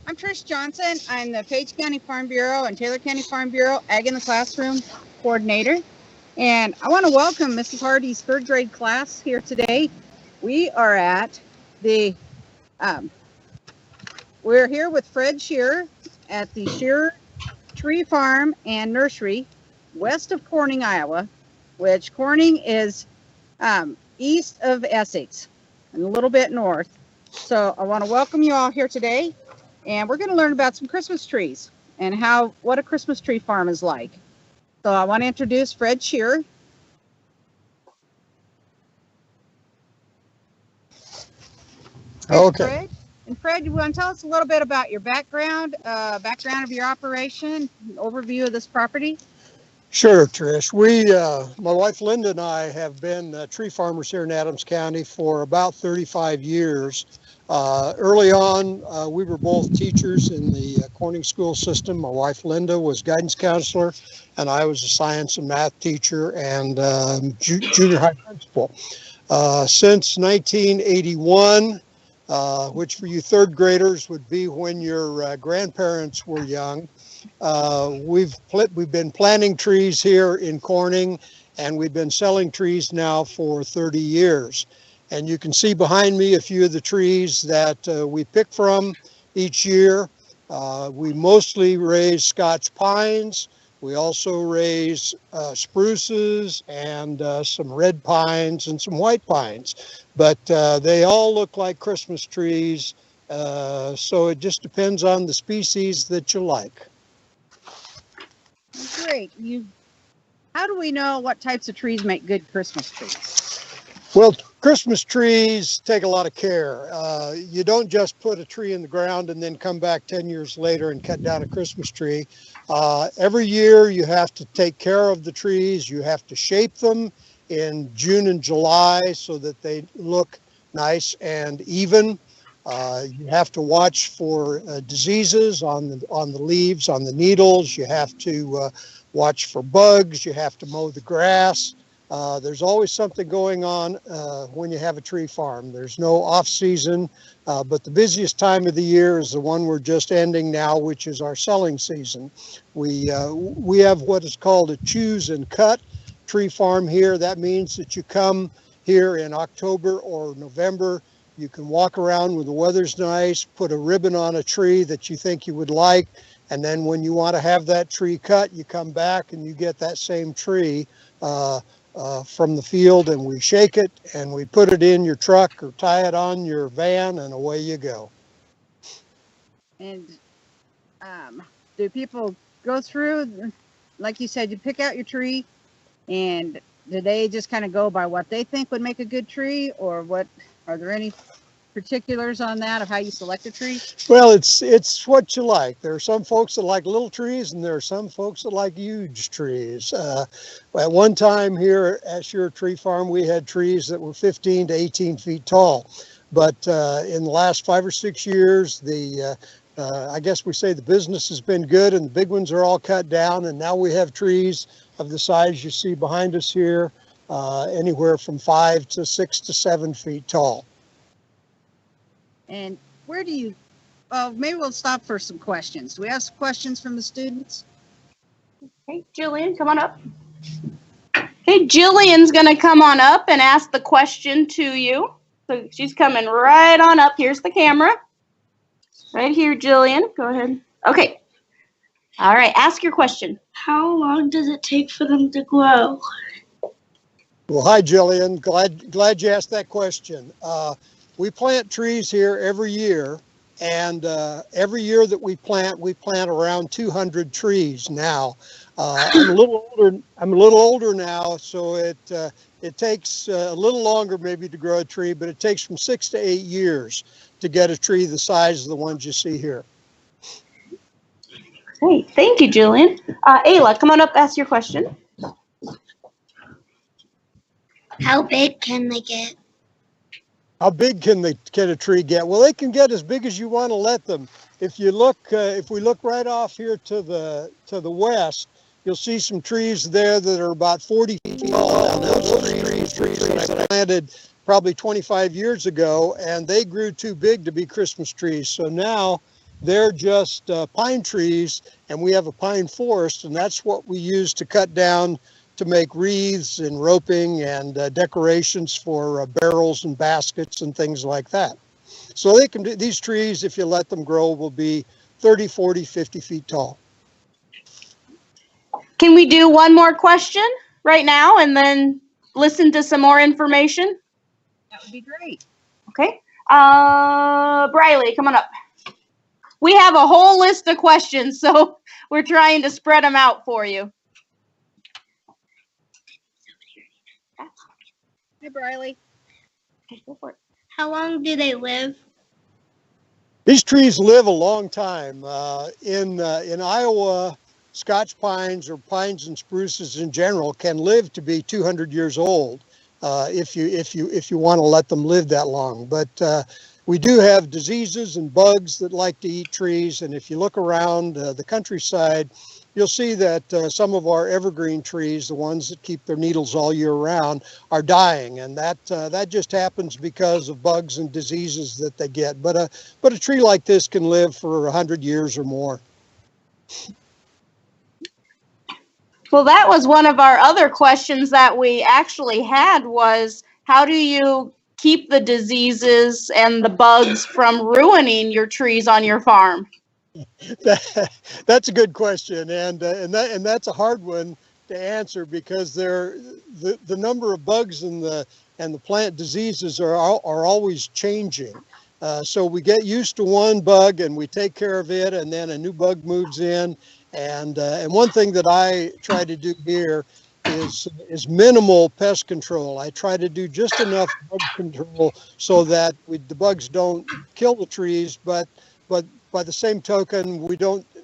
I'm Trish Johnson. I'm the Page County Farm Bureau and Taylor County Farm Bureau Ag in the Classroom Coordinator. And I want to welcome Mrs. Hardy's third grade class here today. We are at the, we're here with Fred Shearer at the Shearer Tree Farm and Nursery west of Corning, Iowa, which Corning is east of Essex and a little bit north. So I want to welcome you all here today. And we're going to learn about some Christmas trees and what a Christmas tree farm is like. So I want to introduce Fred Shearer. Okay. Fred, you want to tell us a little bit about your background of your operation, an overview of this property? Sure, Trish. My wife Linda and I have been tree farmers here in Adams County for about 35 years. Early on, we were both teachers in the Corning school system. My wife Linda was guidance counselor, and I was a science and math teacher and junior high principal. Since 1981, which for you third graders would be when your grandparents were young, we've been planting trees here in Corning, and we've been selling trees now for 30 years. And you can see behind me a few of the trees that we pick from each year. We mostly raise Scotch pines. We also raise spruces and some red pines and some white pines. But they all look like Christmas trees, so it just depends on the species that you like. Great. How do we know what types of trees make good Christmas trees? Well, Christmas trees take a lot of care. You don't just put a tree in the ground and then come back 10 years later and cut down a Christmas tree. Every year you have to take care of the trees. You have to shape them in June and July so that they look nice and even. You have to watch for diseases on the leaves, on the needles. You have to watch for bugs. You have to mow the grass. There's always something going on when you have a tree farm. There's no off season, but the busiest time of the year is the one we're just ending now, which is our selling season. We have what is called a choose and cut tree farm here. That means that you come here in October or November. You can walk around when the weather's nice, put a ribbon on a tree that you think you would like, and then when you want to have that tree cut, you come back and you get that same tree from the field, and we shake it and we put it in your truck or tie it on your van, and away you go. And do people go through, like you said, you pick out your tree, and do they just kind of go by what they think would make a good tree, or what? Are there any particulars on that of how you select a tree? Well, it's what you like. There are some folks that like little trees, and there are some folks that like huge trees. At one time here at Shearer Tree Farm, we had trees that were 15 to 18 feet tall. But in the last 5 or 6 years, I guess we say the business has been good, and the big ones are all cut down, and now we have trees of the size you see behind us here, anywhere from 5 to 6 to 7 feet tall. And where do you, maybe we'll stop for some questions. Do we have some questions from the students? Okay, Jillian, come on up. Okay, Jillian's gonna come on up and ask the question to you. So she's coming right on up. Here's the camera. Right here, Jillian, go ahead. Okay, all right, ask your question. How long does it take for them to grow? Well, hi, Jillian. Glad you asked that question. We plant trees here every year, and every year that we plant around 200 trees now. I'm a little older now, so it takes a little longer maybe to grow a tree, but it takes from 6 to 8 years to get a tree the size of the ones you see here. Great, thank you, Jillian. Ayla, come on up, ask your question. How big can they get? How big can a tree get? Well, they can get as big as you want to let them. If we look right off here to the west, you'll see some trees there that are about 40 feet tall. And those trees that I planted probably 25 years ago, and they grew too big to be Christmas trees. So now They're just pine trees, and we have a pine forest, and that's what we use to cut down to make wreaths and roping and decorations for barrels and baskets and things like that. So they can do, these trees, if you let them grow, will be 30, 40, 50 feet tall. Can we do one more question right now and then listen to some more information? That would be great. Okay. Briley, come on up. We have a whole list of questions, so we're trying to spread them out for you. Hey, Briley. Okay, go for it. How long do they live? These trees live a long time. In Iowa, Scotch pines or pines and spruces in general can live to be 200 years old if you want to let them live that long. But we do have diseases and bugs that like to eat trees, and if you look around the countryside, you'll see that some of our evergreen trees, the ones that keep their needles all year round, are dying, and that just happens because of bugs and diseases that they get. But a tree like this can live for 100 years or more. Well, that was one of our other questions that we actually had was, how do you keep the diseases and the bugs from ruining your trees on your farm? That's a good question, and that's a hard one to answer because the number of bugs and the plant diseases are always changing. So we get used to one bug and we take care of it, and then a new bug moves in. And one thing that I try to do here is minimal pest control. I try to do just enough bug control so that the bugs don't kill the trees, but by the same token,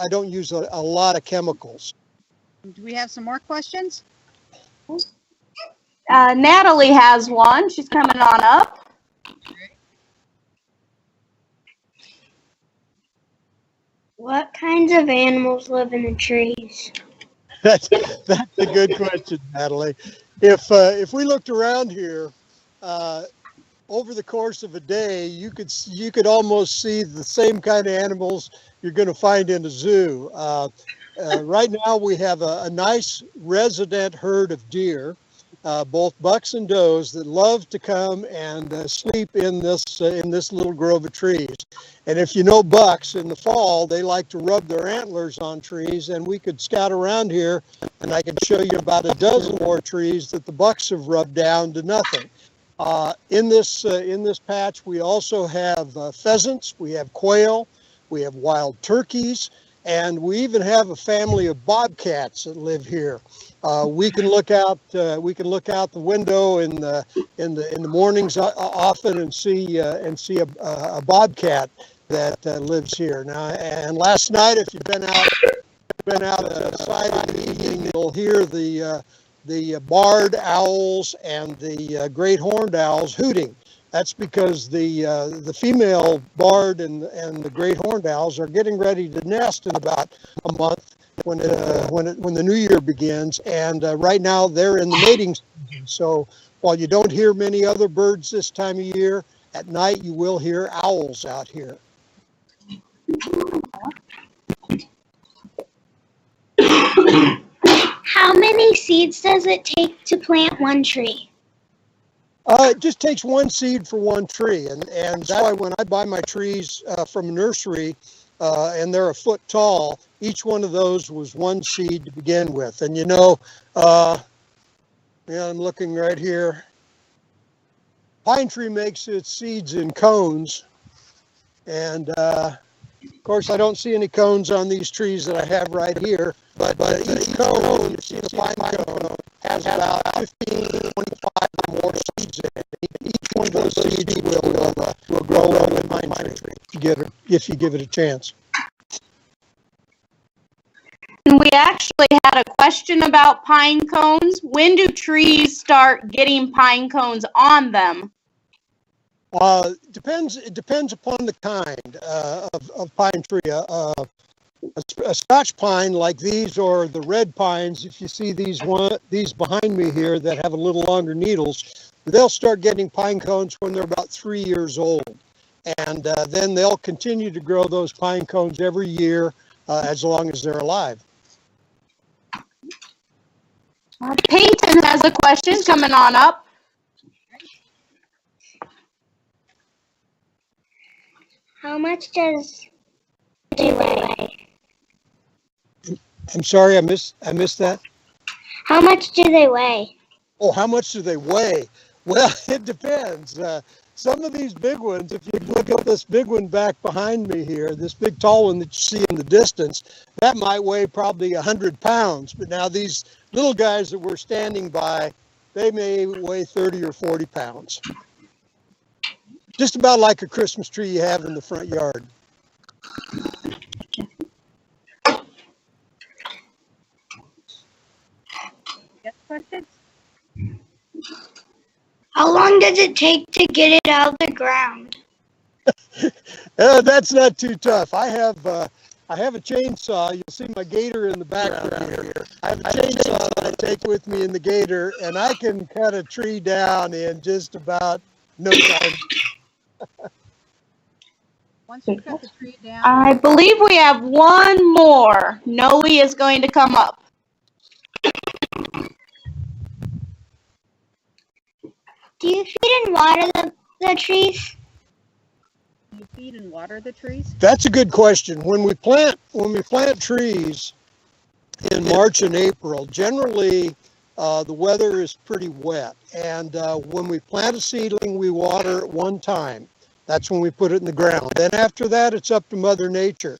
I don't use a lot of chemicals. Do we have some more questions? Natalie has one. She's coming on up. What kinds of animals live in the trees? That's a good question, Natalie. If we looked around here, over the course of a day, you could almost see the same kind of animals you're going to find in a zoo. Right now, we have a nice resident herd of deer, both bucks and does, that love to come and sleep in this little grove of trees. And if you know bucks, in the fall, they like to rub their antlers on trees, and we could scout around here, and I could show you about a dozen more trees that the bucks have rubbed down to nothing. In this patch, we also have pheasants, we have quail, we have wild turkeys, and we even have a family of bobcats that live here. We can look out the window in the mornings often and see a bobcat that lives here now. And last night, if you've been outside in the evening, you'll hear the barred owls and the great horned owls hooting. That's because the female barred and the great horned owls are getting ready to nest in about a month when the new year begins. And right now they're in the mating season. So while you don't hear many other birds this time of year, at night you will hear owls out here. How many seeds does it take to plant one tree? It just takes one seed for one tree, and that's why when I buy my trees from a nursery, and they're a foot tall, each one of those was one seed to begin with. And I'm looking right here. Pine tree makes its seeds in cones, and of course I don't see any cones on these trees that I have right here. But each cone, you see the pine cone, has about 15 to 25 or more seeds in it. Each one of those seeds will grow in a pine tree if you give it a chance. And we actually had a question about pine cones. When do trees start getting pine cones on them? It depends upon the kind of pine tree. A Scotch pine like these, or the red pines, if you see these behind me here that have a little longer needles, they'll start getting pine cones when they're about 3 years old. And then they'll continue to grow those pine cones every year as long as they're alive. Peyton has a question coming on up. How much does they weigh? I'm sorry, I missed that. How much do they weigh? Oh, how much do they weigh? Well, it depends. Some of these big ones, if you look at this big one back behind me here, this big tall one that you see in the distance, that might weigh probably 100 pounds. But now these little guys that we're standing by, they may weigh 30 or 40 pounds. Just about like a Christmas tree you have in the front yard. Yes, questions? How long does it take to get it out of the ground? That's not too tough. I have a chainsaw. You'll see my gator in the background here. I have a chainsaw that I take with me in the gator, and I can cut a tree down in just about no time. Once you cut the tree down, I believe we have one more. Noe is going to come up. Do you feed and water the trees? you feed and water the trees? That's a good question. When we plant trees in March and April, generally the weather is pretty wet, and when we plant a seedling, we water it one time. That's when we put it in the ground. Then after that, it's up to Mother Nature,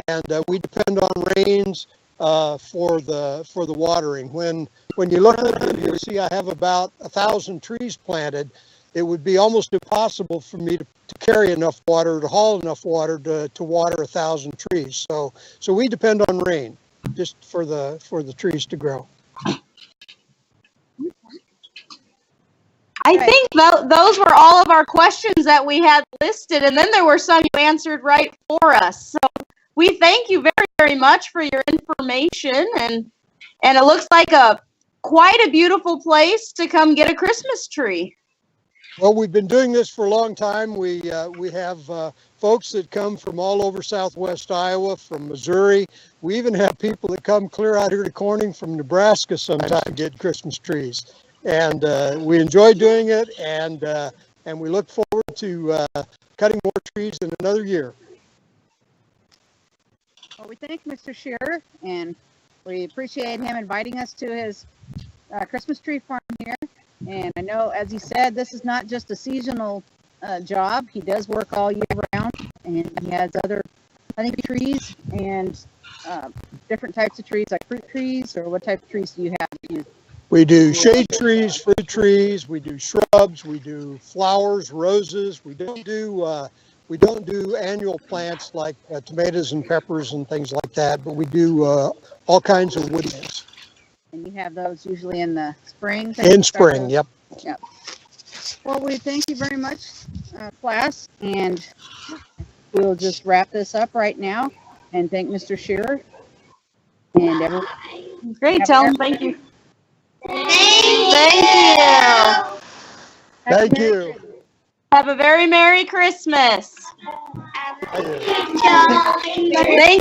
and we depend on rains for the watering. When you look at it, you see I have about 1,000 trees planted. It would be almost impossible for me to carry enough water, to haul enough water to water 1,000 trees. So we depend on rain just for the trees to grow. I think those were all of our questions that we had listed, and then there were some you answered right for us. So we thank you very, very much for your information, and it looks like quite a beautiful place to come get a Christmas tree. Well, we've been doing this for a long time. We have folks that come from all over southwest Iowa, from Missouri. We even have people that come clear out here to Corning from Nebraska sometimes to get Christmas trees. And we enjoy doing it, and we look forward to cutting more trees in another year. Well, we thank Mr. Shearer, and we appreciate him inviting us to his Christmas tree farm here. And I know, as he said, this is not just a seasonal job. He does work all year round, and he has other, I think, trees and different types of trees, like fruit trees, or what type of trees do you have? We do shade trees, fruit trees. We do shrubs. We do flowers, roses. We don't do annual plants like tomatoes and peppers and things like that. But we do all kinds of woodlands. And you have those usually in the spring? In spring, yep. Yep. Well, we thank you very much, class, and we'll just wrap this up right now and thank Mr. Shearer and everyone. Great, tell him thank you. Thank you. Thank you. Have a very Merry Christmas. Thank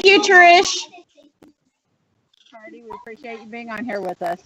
you, Trish. Marty, we appreciate you being on here with us.